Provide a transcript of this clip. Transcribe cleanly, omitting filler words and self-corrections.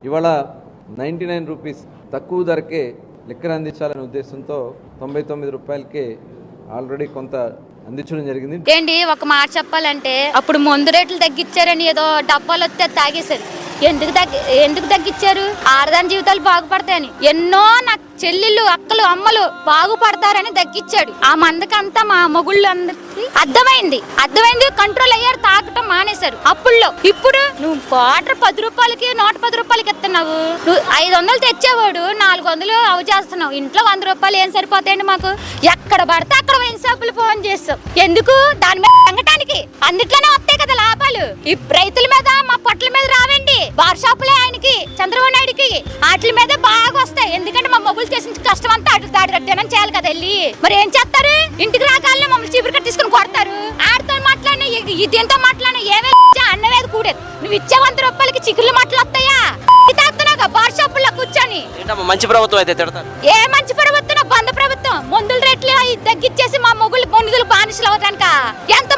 ఇవాళ 99 రూపీస్ తక్కువ ధరకే లిక్కర్ అందించాలనే ఉద్దేశంతో 99 రూపాయలకే ఆల్రెడీ కొంత అందించడం జరిగింది. ఏంటి ఒక మాట చెప్పాలంటే అప్పుడు మందు రేట్లు తగ్గించారని ఏదో డబ్బాలు వస్తే తాగేశారు. ఎందుకు తగ్గించారు? ఆడదాని జీవితాలు బాగుపడతాయని. ఎన్నో నా చెల్లెళ్ళు అక్కలు అమ్మలు బాగుపడతారని తగ్గించాడు. ఆ మందకంతా మా మొగుళ్ళు అందరికి అర్థమైంది. కంట్రోల్ అయ్యారు, తాగటం మానేశారు. అప్పుల్లో ఇప్పుడు నువ్వు క్వార్టర్ 10 రూపాయలకి 110 రూపాయలకి ఇస్తున్నావు. నువ్వు 500 తెచ్చేవాడు 400 అవి చేస్తున్నావు. ఇంట్లో 100 రూపాయలు ఏం సరిపోతాయండి మాకు? ఎక్కడ పడితే అక్కడ వైన్ షాపులు ఫోన్ చేస్తావు. ఎందుకు? దాని మీద తంగటానికి. అందుట్లోనే వస్తాయి కదా లాభాలు. ఈ రైతుల మీద మా పొట్ల మీద రావండి. బార్ షాపులే ఆయనకి చంద్రబాబు నాయుడికి వాటి మీద బాగా వస్తాయి. ఎందుకంటే మా మొబైల్ చేసిన కష్టం అంతా అటు దాడి కట్టేనని చేయాలి కదా. వెళ్ళి మరి ఏం చేస్తారు? ఇంటికి రాగానే మమ్మల్ని చీపురు కట్టి తీసుకుని కొడతారు. ఆడితో మాట్లాడినా దీంతో మాట్లాడినా ఏవే అన్నవేది కూడేది. నువ్వు ఇచ్చే 100 రూపాయలకి చిక్కులు మాటలు వస్తాయా? తాగుతున్నాగా బార్ షాపుల్లో కూర్చొని. మంచి ప్రభుత్వం అయితే తిడతారు. ఏ మంచి ప్రభుత్వం? బంద ప్రభుత్వం. మందుల రేట్లు తగ్గించేసి మా మొగుళ్ళు బానిసలు అవటానిక ఎంత